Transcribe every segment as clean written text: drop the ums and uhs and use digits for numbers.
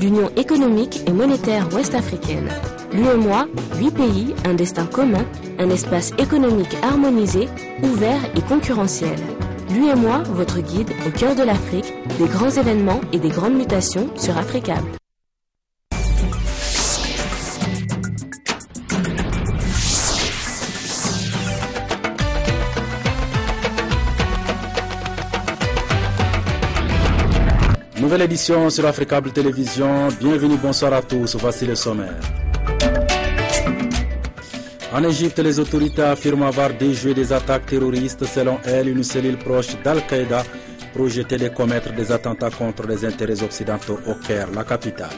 l'Union économique et monétaire ouest-africaine. L'UEMOA, 8 pays, un destin commun, un espace économique harmonisé, ouvert et concurrentiel. L'UEMOA, votre guide au cœur de l'Afrique, des grands événements et des grandes mutations sur Africable. Nouvelle édition sur Africable Télévision. Bienvenue, bonsoir à tous. Voici le sommaire. En Égypte, les autorités affirment avoir déjoué des attaques terroristes. Selon elles, une cellule proche d'Al-Qaïda projetait de commettre des attentats contre les intérêts occidentaux au Caire, la capitale.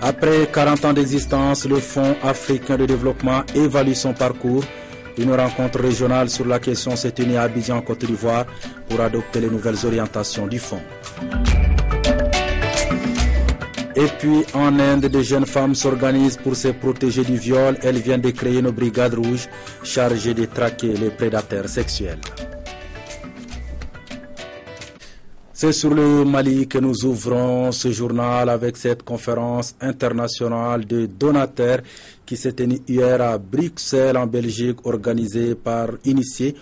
Après 40 ans d'existence, le Fonds africain de développement évalue son parcours. Une rencontre régionale sur la question s'est tenue à Abidjan, Côte d'Ivoire, pour adopter les nouvelles orientations du fonds. Et puis, en Inde, des jeunes femmes s'organisent pour se protéger du viol. Elles viennent de créer une brigade rouge chargée de traquer les prédateurs sexuels. C'est sur le Mali que nous ouvrons ce journal avec cette conférence internationale de donateurs qui s'est tenue hier à Bruxelles en Belgique, initiée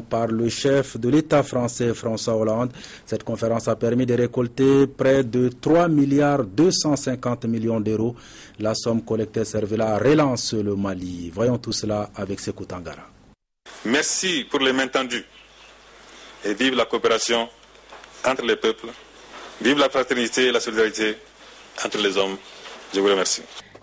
par le chef de l'État français François Hollande. Cette conférence a permis de récolter près de 3,250 milliards d'euros. La somme collectée servira à relancer le Mali. Voyons tout cela avec Sékou Tangara. Merci pour les mains tendues et vive la coopération entre les peuples. Vive la fraternité et la solidarité entre les hommes. Je vous remercie.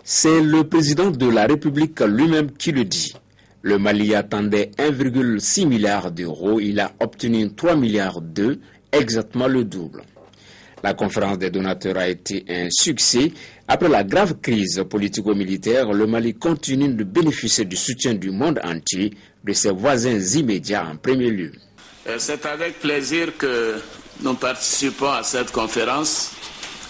C'est le président de la République lui-même qui le dit. Le Mali attendait 1,6 milliard d'euros. Il a obtenu 3 milliards d'euros, exactement le double. La conférence des donateurs a été un succès. Après la grave crise politico-militaire, le Mali continue de bénéficier du soutien du monde entier, de ses voisins immédiats en premier lieu. C'est avec plaisir que nous participons à cette conférence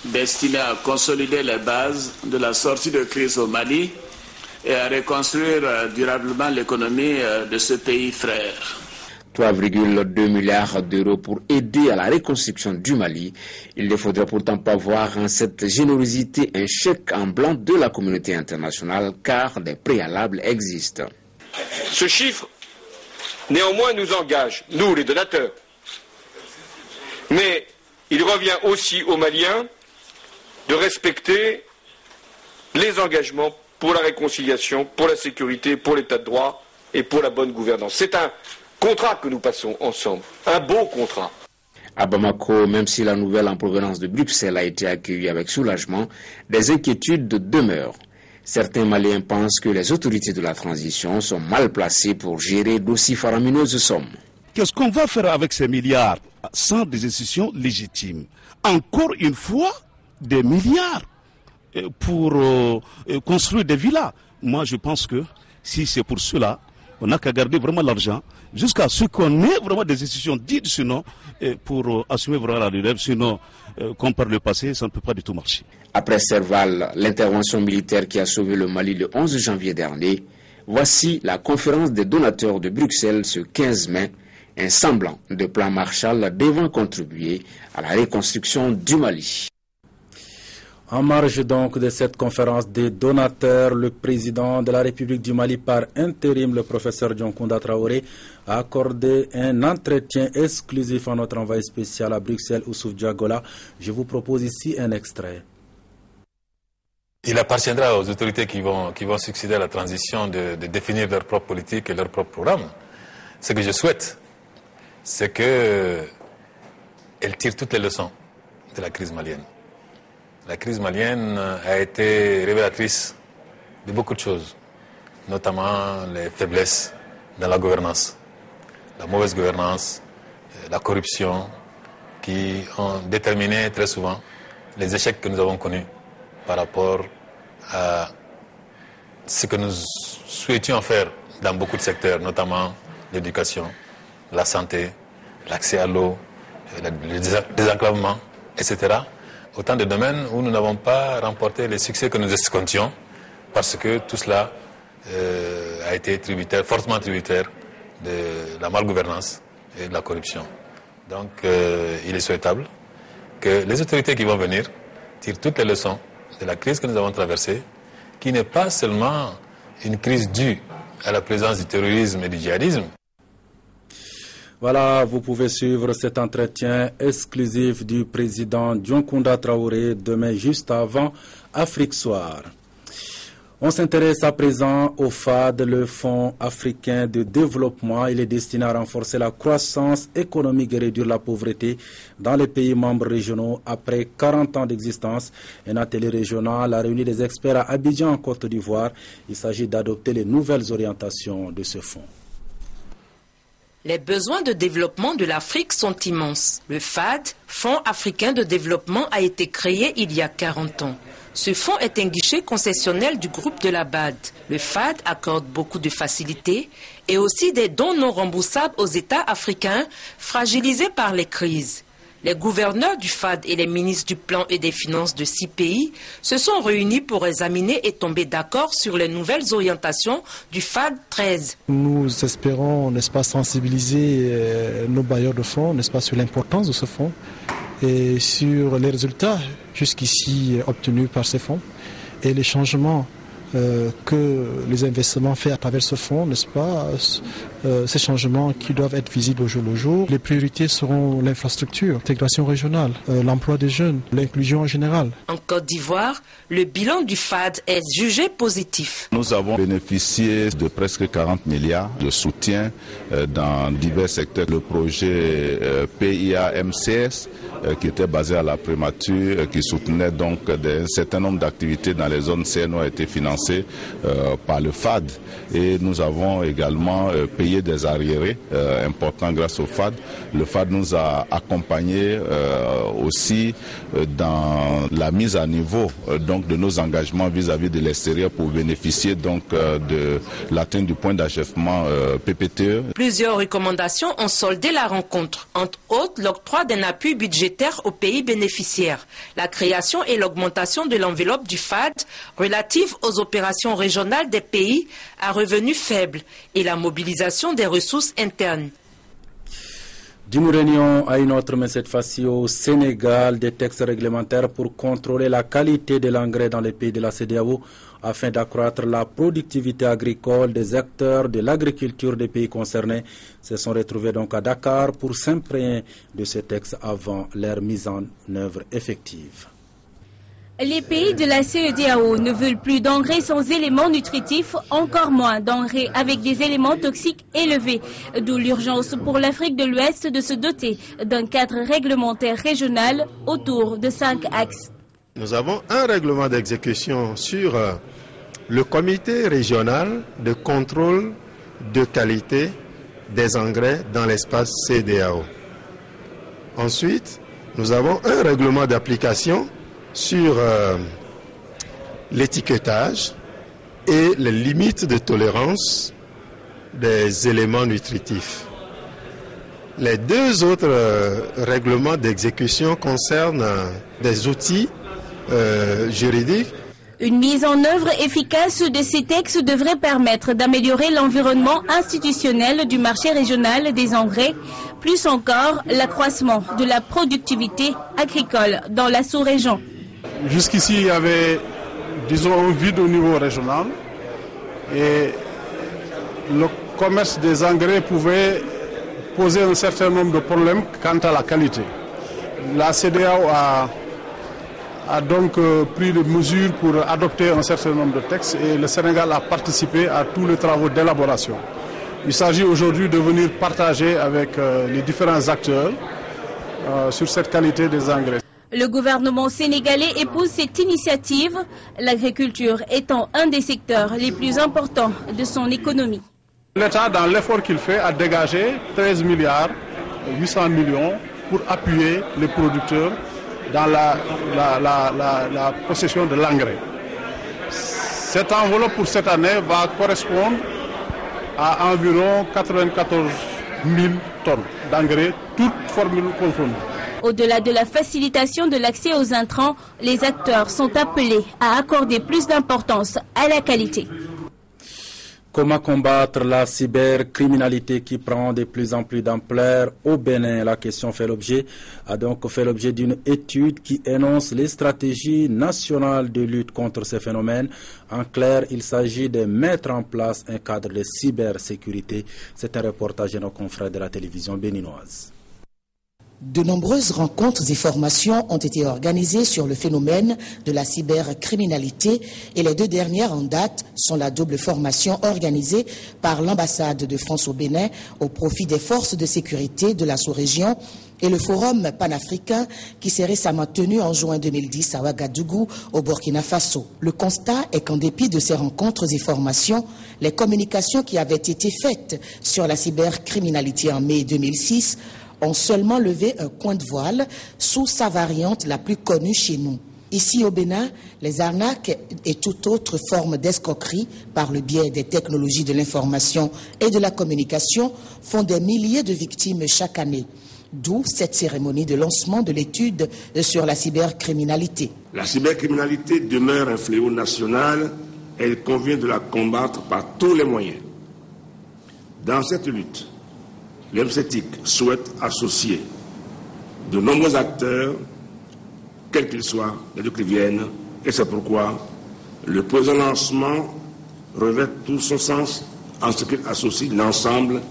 destinée à consolider les bases de la sortie de crise au Mali et à reconstruire durablement l'économie de ce pays frère. 3,2 milliards d'euros pour aider à la reconstruction du Mali. Il ne faudrait pourtant pas voir en cette générosité un chèque en blanc de la communauté internationale car des préalables existent. Ce chiffre, néanmoins, nous engage, nous les donateurs. Mais il revient aussi aux Maliens de respecter les engagements pour la réconciliation, pour la sécurité, pour l'état de droit et pour la bonne gouvernance. C'est un contrat que nous passons ensemble, un beau contrat. À Bamako, même si la nouvelle en provenance de Bruxelles a été accueillie avec soulagement, des inquiétudes demeurent. Certains Maliens pensent que les autorités de la transition sont mal placées pour gérer d'aussi faramineuses sommes. Qu'est-ce qu'on va faire avec ces milliards sans des institutions légitimes? Encore une fois, des milliards pour construire des villas. Moi, je pense que si c'est pour cela, on n'a qu'à garder vraiment l'argent jusqu'à ce qu'on ait vraiment des institutions dites sinon pour assumer vraiment la relève. Sinon, comme par le passé, ça ne peut pas du tout marcher. Après Serval, l'intervention militaire qui a sauvé le Mali le 11 janvier dernier, voici la conférence des donateurs de Bruxelles ce 15 mai, un semblant de plan Marshall devant contribuer à la reconstruction du Mali. En marge donc de cette conférence des donateurs, le président de la République du Mali par intérim, le professeur Dioncounda Traoré, a accordé un entretien exclusif à notre envoyé spécial à Bruxelles, Oussouf Diagola. Je vous propose ici un extrait. Il appartiendra aux autorités qui vont succéder à la transition de définir leur propre politique et leur propre programme. Ce que je souhaite, c'est qu'elle tire toutes les leçons de la crise malienne. La crise malienne a été révélatrice de beaucoup de choses, notamment les faiblesses dans la gouvernance, la mauvaise gouvernance, la corruption, qui ont déterminé très souvent les échecs que nous avons connus par rapport à ce que nous souhaitions faire dans beaucoup de secteurs, notamment l'éducation, la santé, l'accès à l'eau, le désenclavement, etc. Autant de domaines où nous n'avons pas remporté les succès que nous escomptions parce que tout cela a été fortement tributaire de la malgouvernance et de la corruption. Donc il est souhaitable que les autorités qui vont venir tirent toutes les leçons de la crise que nous avons traversée, qui n'est pas seulement une crise due à la présence du terrorisme et du djihadisme. Voilà, vous pouvez suivre cet entretien exclusif du président Dioncounda Traoré demain juste avant Afrique Soir. On s'intéresse à présent au FAD, le Fonds africain de développement. Il est destiné à renforcer la croissance économique et réduire la pauvreté dans les pays membres régionaux après 40 ans d'existence. Un atelier régional a réuni des experts à Abidjan en Côte d'Ivoire. Il s'agit d'adopter les nouvelles orientations de ce fonds. Les besoins de développement de l'Afrique sont immenses. Le FAD, Fonds africain de développement, a été créé il y a 40 ans. Ce fonds est un guichet concessionnel du groupe de la BAD. Le FAD accorde beaucoup de facilités et aussi des dons non remboursables aux États africains fragilisés par les crises. Les gouverneurs du FAD et les ministres du Plan et des Finances de 6 pays se sont réunis pour examiner et tomber d'accord sur les nouvelles orientations du FAD 13. Nous espérons, n'est-ce pas, sensibiliser nos bailleurs de fonds, n'est-ce pas, sur l'importance de ce fonds et sur les résultats jusqu'ici obtenus par ces fonds et les changements que les investissements faits à travers ce fonds, n'est-ce pas, ces changements qui doivent être visibles au jour le jour. Les priorités seront l'infrastructure, l'intégration régionale, l'emploi des jeunes, l'inclusion en général. En Côte d'Ivoire, le bilan du FAD est jugé positif. Nous avons bénéficié de presque 40 milliards de soutien dans divers secteurs. Le projet PIA-MCS qui était basé à la primature, qui soutenait donc un certain nombre d'activités dans les zones CNO a été financé par le FAD. Et nous avons également payé des arriérés importants grâce au FAD. Le FAD nous a accompagnés aussi dans la mise à niveau donc de nos engagements vis-à-vis de l'extérieur pour bénéficier donc de l'atteinte du point d'achèvement PPTE. Plusieurs recommandations ont soldé la rencontre, entre autres l'octroi d'un appui budgétaire aux pays bénéficiaires, la création et l'augmentation de l'enveloppe du FAD relative aux opérations régionales des pays à revenus faibles et la mobilisation des ressources internes. D'une réunion à une autre, mais cette fois-ci au Sénégal, des textes réglementaires pour contrôler la qualité de l'engrais dans les pays de la CEDEAO afin d'accroître la productivité agricole des acteurs de l'agriculture des pays concernés se sont retrouvés donc à Dakar pour s'imprégner de ces textes avant leur mise en œuvre effective. Les pays de la CEDEAO ne veulent plus d'engrais sans éléments nutritifs, encore moins d'engrais avec des éléments toxiques élevés. D'où l'urgence pour l'Afrique de l'Ouest de se doter d'un cadre réglementaire régional autour de 5 axes. Nous avons un règlement d'exécution sur le comité régional de contrôle de qualité des engrais dans l'espace CEDEAO. Ensuite, nous avons un règlement d'application sur l'étiquetage et les limites de tolérance des éléments nutritifs. Les deux autres règlements d'exécution concernent des outils juridiques. Une mise en œuvre efficace de ces textes devrait permettre d'améliorer l'environnement institutionnel du marché régional des engrais, plus encore l'accroissement de la productivité agricole dans la sous-région. Jusqu'ici, il y avait, disons, un vide au niveau régional et le commerce des engrais pouvait poser un certain nombre de problèmes quant à la qualité. La CEDEAO a donc pris des mesures pour adopter un certain nombre de textes et le Sénégal a participé à tous les travaux d'élaboration. Il s'agit aujourd'hui de venir partager avec les différents acteurs sur cette qualité des engrais. Le gouvernement sénégalais épouse cette initiative, l'agriculture étant un des secteurs les plus importants de son économie. L'État, dans l'effort qu'il fait, a dégagé 13 milliards 800 millions pour appuyer les producteurs dans la possession de l'engrais. Cette enveloppe pour cette année va correspondre à environ 94 000 tonnes d'engrais, toutes formules confondues. Au-delà de la facilitation de l'accès aux intrants, les acteurs sont appelés à accorder plus d'importance à la qualité. Comment combattre la cybercriminalité qui prend de plus en plus d'ampleur au Bénin? La question a donc fait l'objet d'une étude qui énonce les stratégies nationales de lutte contre ces phénomènes. En clair, il s'agit de mettre en place un cadre de cybersécurité. C'est un reportage de nos confrères de la télévision béninoise. De nombreuses rencontres et formations ont été organisées sur le phénomène de la cybercriminalité et les deux dernières en date sont la double formation organisée par l'ambassade de France au Bénin au profit des forces de sécurité de la sous-région et le forum panafricain qui s'est récemment tenu en juin 2010 à Ouagadougou au Burkina Faso. Le constat est qu'en dépit de ces rencontres et formations, les communications qui avaient été faites sur la cybercriminalité en mai 2006 ont seulement levé un coin de voile sous sa variante la plus connue chez nous. Ici au Bénin, les arnaques et toute autre forme d'escroquerie par le biais des technologies de l'information et de la communication font des milliers de victimes chaque année. D'où cette cérémonie de lancement de l'étude sur la cybercriminalité. La cybercriminalité demeure un fléau national et il convient de la combattre par tous les moyens. Dans cette lutte, l'MCTIC souhaite associer de nombreux acteurs, quels qu'ils soient, d'où qu'ils viennent, et c'est pourquoi le présent lancement revêt tout son sens en ce qu'il associe l'ensemble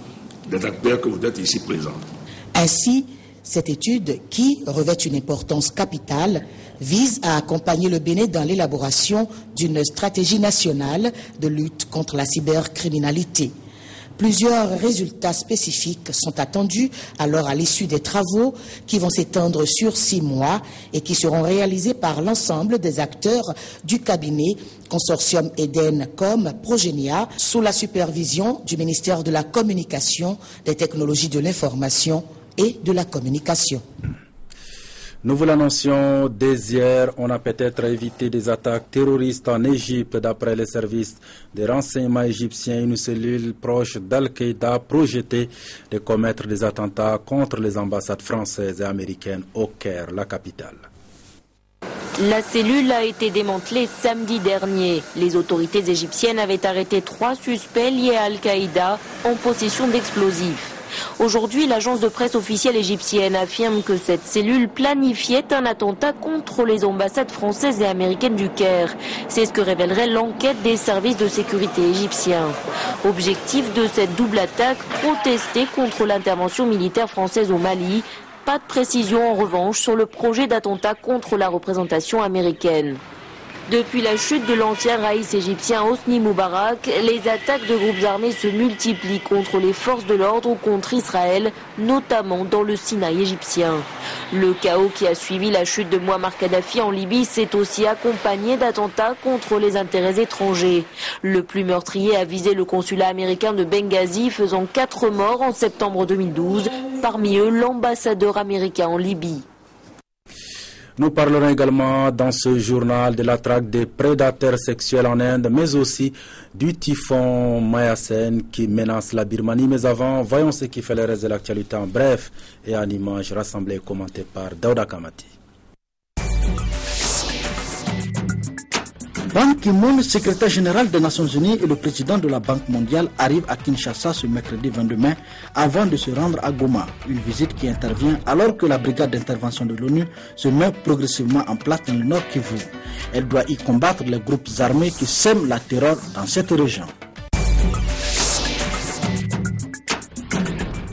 des acteurs que vous êtes ici présents. Ainsi, cette étude, qui revêt une importance capitale, vise à accompagner le Bénin dans l'élaboration d'une stratégie nationale de lutte contre la cybercriminalité. Plusieurs résultats spécifiques sont attendus alors à l'issue des travaux qui vont s'étendre sur 6 mois et qui seront réalisés par l'ensemble des acteurs du cabinet Consortium Eden comme Progenia sous la supervision du ministère de la Communication, des Technologies de l'Information et de la Communication. Nous vous l'annoncions dès hier, on a peut-être évité des attaques terroristes en Égypte. D'après les services de renseignement égyptiens, une cellule proche d'Al-Qaïda a projeté de commettre des attentats contre les ambassades françaises et américaines au Caire, la capitale. La cellule a été démantelée samedi dernier. Les autorités égyptiennes avaient arrêté 3 suspects liés à Al-Qaïda en possession d'explosifs. Aujourd'hui, l'agence de presse officielle égyptienne affirme que cette cellule planifiait un attentat contre les ambassades françaises et américaines du Caire. C'est ce que révélerait l'enquête des services de sécurité égyptiens. Objectif de cette double attaque, protester contre l'intervention militaire française au Mali. Pas de précision en revanche sur le projet d'attentat contre la représentation américaine. Depuis la chute de l'ancien raïs égyptien Hosni Moubarak, les attaques de groupes armés se multiplient contre les forces de l'ordre ou contre Israël, notamment dans le Sinaï égyptien. Le chaos qui a suivi la chute de Mouammar Kadhafi en Libye s'est aussi accompagné d'attentats contre les intérêts étrangers. Le plus meurtrier a visé le consulat américain de Benghazi, faisant 4 morts en septembre 2012, parmi eux l'ambassadeur américain en Libye. Nous parlerons également dans ce journal de la traque des prédateurs sexuels en Inde, mais aussi du typhon Mayasen qui menace la Birmanie. Mais avant, voyons ce qui fait le reste de l'actualité en bref et en images rassemblées et commentées par Daouda Kamati. Ban Ki-moon, secrétaire général des Nations Unies et le président de la Banque mondiale arrivent à Kinshasa ce mercredi 22 mai avant de se rendre à Goma. Une visite qui intervient alors que la brigade d'intervention de l'ONU se met progressivement en place dans le Nord Kivu. Elle doit y combattre les groupes armés qui sèment la terreur dans cette région.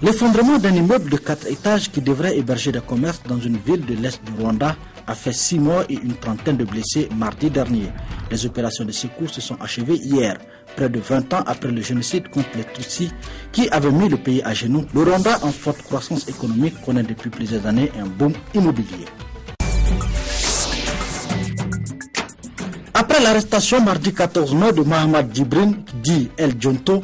L'effondrement d'un immeuble de 4 étages qui devrait héberger des commerces dans une ville de l'Est du Rwanda a fait 6 morts et une trentaine de blessés mardi dernier. Les opérations de secours se sont achevées hier, près de 20 ans après le génocide contre les Tutsis qui avait mis le pays à genoux. Le Rwanda, en forte croissance économique, connaît depuis plusieurs années un boom immobilier. Après l'arrestation mardi 14 mai de Mohamed Djibril, dit El Djonto,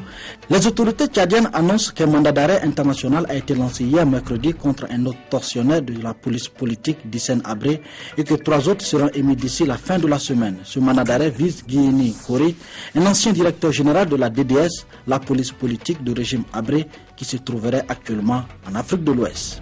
les autorités tchadiennes annoncent qu'un mandat d'arrêt international a été lancé hier mercredi contre un autre tortionnaire de la police politique d'Hissène Habré et que 3 autres seront émis d'ici la fin de la semaine. Ce mandat d'arrêt vise Guéni Kori, un ancien directeur général de la DDS, la police politique du régime Habré, qui se trouverait actuellement en Afrique de l'Ouest.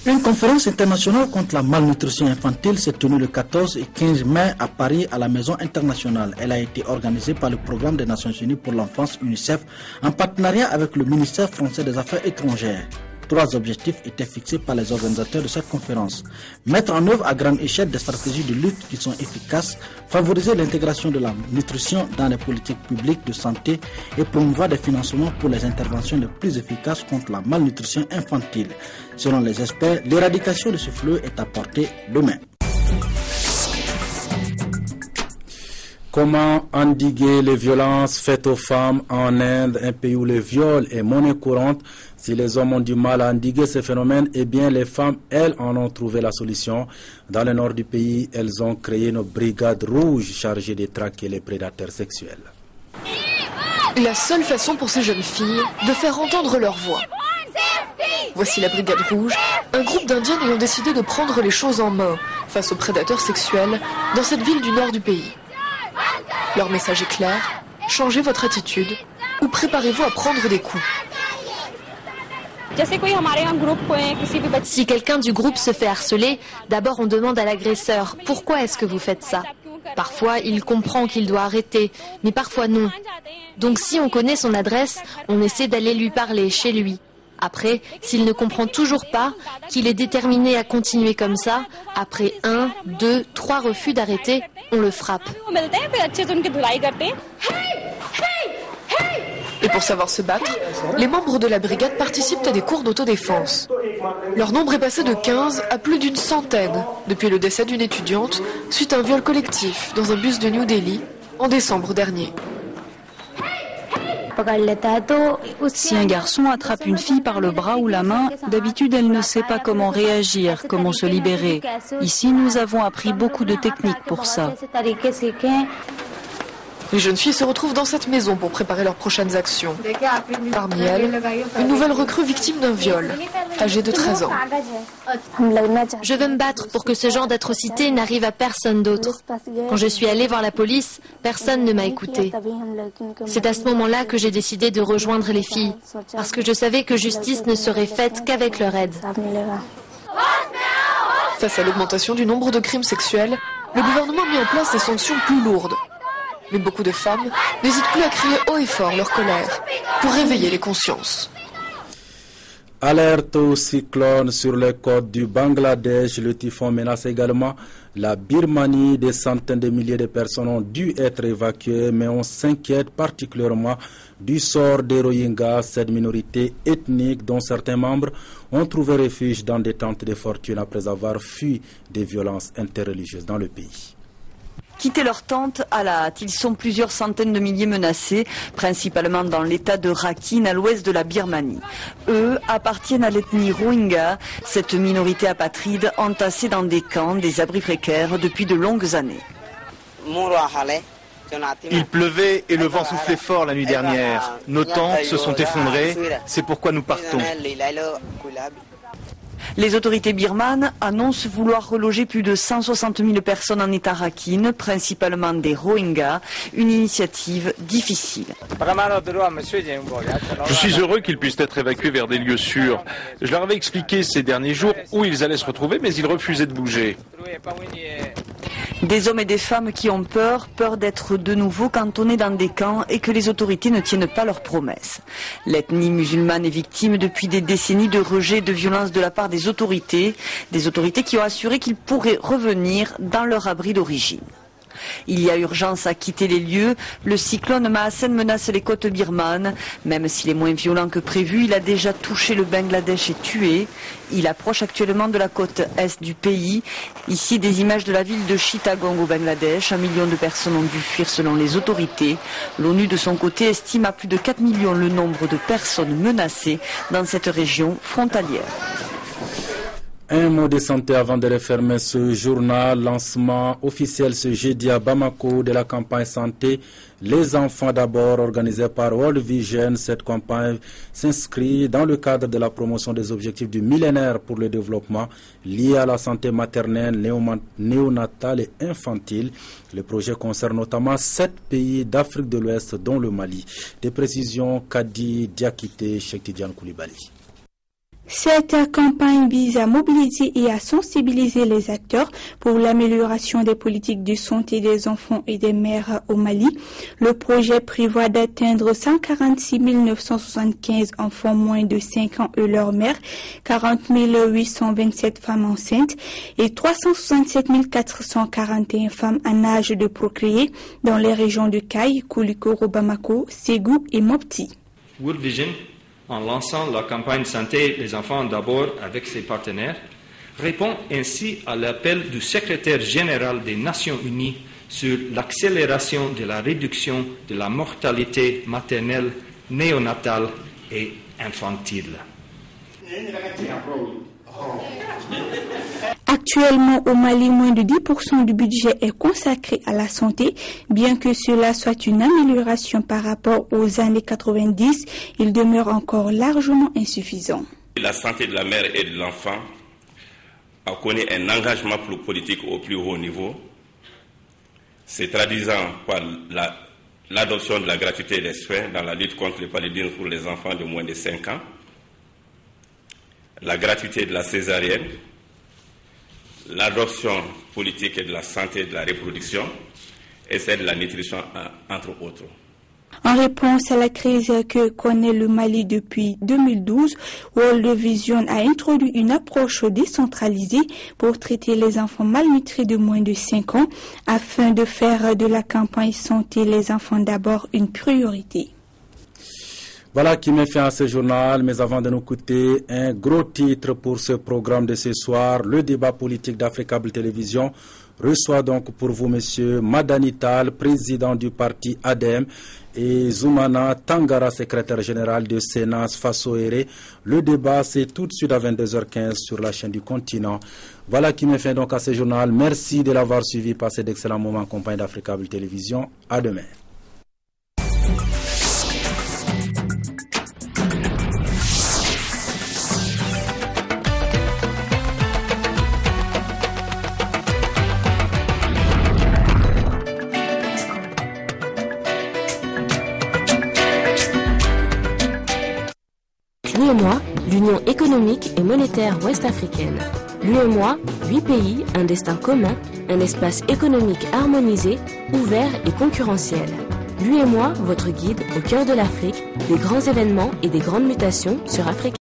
Une conférence internationale contre la malnutrition infantile s'est tenue le 14 et 15 mai à Paris à la Maison internationale. Elle a été organisée par le Programme des Nations Unies pour l'enfance UNICEF en partenariat avec le ministère français des Affaires étrangères. 3 objectifs étaient fixés par les organisateurs de cette conférence. Mettre en œuvre à grande échelle des stratégies de lutte qui sont efficaces, favoriser l'intégration de la nutrition dans les politiques publiques de santé et promouvoir des financements pour les interventions les plus efficaces contre la malnutrition infantile. Selon les experts, l'éradication de ce fléau est à portée de main. Comment endiguer les violences faites aux femmes en Inde, un pays où le viol est monnaie courante? Si les hommes ont du mal à endiguer ces phénomènes, eh bien les femmes, elles, en ont trouvé la solution. Dans le nord du pays, elles ont créé une brigade rouge chargée de traquer les prédateurs sexuels. La seule façon pour ces jeunes filles de faire entendre leur voix. Voici la brigade rouge, un groupe d'Indiennes ayant décidé de prendre les choses en main face aux prédateurs sexuels dans cette ville du nord du pays. Leur message est clair, changez votre attitude ou préparez-vous à prendre des coups. Si quelqu'un du groupe se fait harceler, d'abord on demande à l'agresseur « Pourquoi est-ce que vous faites ça ?» Parfois, il comprend qu'il doit arrêter, mais parfois non. Donc si on connaît son adresse, on essaie d'aller lui parler chez lui. Après, s'il ne comprend toujours pas, qu'il est déterminé à continuer comme ça, après 1, 2, 3 refus d'arrêter, on le frappe. Et pour savoir se battre, les membres de la brigade participent à des cours d'autodéfense. Leur nombre est passé de 15 à plus d'une centaine depuis le décès d'une étudiante suite à un viol collectif dans un bus de New Delhi en décembre dernier. Si un garçon attrape une fille par le bras ou la main, d'habitude elle ne sait pas comment réagir, comment se libérer. Ici, nous avons appris beaucoup de techniques pour ça. Les jeunes filles se retrouvent dans cette maison pour préparer leurs prochaines actions. Parmi elles, une nouvelle recrue victime d'un viol, âgée de 13 ans. Je veux me battre pour que ce genre d'atrocité n'arrive à personne d'autre. Quand je suis allée voir la police, personne ne m'a écoutée. C'est à ce moment-là que j'ai décidé de rejoindre les filles, parce que je savais que justice ne serait faite qu'avec leur aide. Face à l'augmentation du nombre de crimes sexuels, le gouvernement a mis en place des sanctions plus lourdes. Mais beaucoup de femmes n'hésitent plus à crier haut et fort leur colère pour réveiller les consciences. Alerte au cyclone sur les côtes du Bangladesh. Le typhon menace également la Birmanie. Des centaines de milliers de personnes ont dû être évacuées, mais on s'inquiète particulièrement du sort des Rohingyas, cette minorité ethnique dont certains membres ont trouvé refuge dans des tentes de fortune après avoir fui des violences interreligieuses dans le pays. Quitter leur tente à la hâte. Ils sont plusieurs centaines de milliers menacés, principalement dans l'état de Rakhine à l'ouest de la Birmanie. Eux appartiennent à l'ethnie Rohingya, cette minorité apatride entassée dans des camps, des abris précaires depuis de longues années. Il pleuvait et le vent soufflait fort la nuit dernière. Nos tentes se sont effondrées, c'est pourquoi nous partons. Les autorités birmanes annoncent vouloir reloger plus de 160 000 personnes en état Rakhine, principalement des Rohingyas, une initiative difficile. Je suis heureux qu'ils puissent être évacués vers des lieux sûrs. Je leur avais expliqué ces derniers jours où ils allaient se retrouver, mais ils refusaient de bouger. Des hommes et des femmes qui ont peur d'être de nouveau cantonnés dans des camps et que les autorités ne tiennent pas leurs promesses. L'ethnie musulmane est victime depuis des décennies de rejet et de violence de la part des autorités qui ont assuré qu'ils pourraient revenir dans leur abri d'origine. Il y a urgence à quitter les lieux. Le cyclone Mahasen menace les côtes birmanes. Même s'il est moins violent que prévu, il a déjà touché le Bangladesh et tué. Il approche actuellement de la côte est du pays. Ici, des images de la ville de Chittagong au Bangladesh. 1 million de personnes ont dû fuir selon les autorités. L'ONU, de son côté, estime à plus de 4 millions le nombre de personnes menacées dans cette région frontalière. Un mot de santé avant de refermer ce journal. Lancement officiel ce jeudi à Bamako de la campagne santé Les enfants d'abord, organisée par World Vision. Cette campagne s'inscrit dans le cadre de la promotion des objectifs du millénaire pour le développement liés à la santé maternelle, néonatale et infantile. Le projet concerne notamment 7 pays d'Afrique de l'Ouest, dont le Mali. Des précisions, Kadi Diakité, Cheikh Tidiane Koulibaly. Cette campagne vise à mobiliser et à sensibiliser les acteurs pour l'amélioration des politiques de santé des enfants et des mères au Mali. Le projet prévoit d'atteindre 146 975 enfants moins de 5 ans et leurs mères, 40 827 femmes enceintes et 367 441 femmes en âge de procréer dans les régions de Kayes, Koulikoro, Bamako, Ségou et Mopti. World Vision, en lançant la campagne Santé les enfants d'abord avec ses partenaires, répond ainsi à l'appel du secrétaire général des Nations Unies sur l'accélération de la réduction de la mortalité maternelle, néonatale et infantile. Actuellement, au Mali, moins de 10% du budget est consacré à la santé. Bien que cela soit une amélioration par rapport aux années 90, il demeure encore largement insuffisant. La santé de la mère et de l'enfant a connu un engagement politique au plus haut niveau, se traduisant par l'adoption de la gratuité des soins dans la lutte contre le paludisme pour les enfants de moins de 5 ans, la gratuité de la césarienne, l'adoption politique de la santé et de la reproduction et celle de la nutrition, entre autres. En réponse à la crise que connaît le Mali depuis 2012, World Vision a introduit une approche décentralisée pour traiter les enfants malnutris de moins de 5 ans afin de faire de la campagne Santé les enfants d'abord une priorité. Voilà qui met fin à ce journal, mais avant de nous quitter, un gros titre pour ce programme de ce soir. Le débat politique d'Africable Télévision reçoit donc pour vous, monsieur Madani Tall, président du parti ADEM, et Zoumana Tangara, secrétaire général de Sénas Fassoere. Le débat, c'est tout de suite à 22h15 sur la chaîne du continent. Voilà qui met fin donc à ce journal. Merci de l'avoir suivi. Passez d'excellents moments en compagnie d'Africable Télévision. À demain. L'UEMOA, l'Union économique et monétaire ouest-africaine. L'UEMOA, 8 pays, un destin commun, un espace économique harmonisé, ouvert et concurrentiel. L'UEMOA, votre guide au cœur de l'Afrique, des grands événements et des grandes mutations sur Afrique.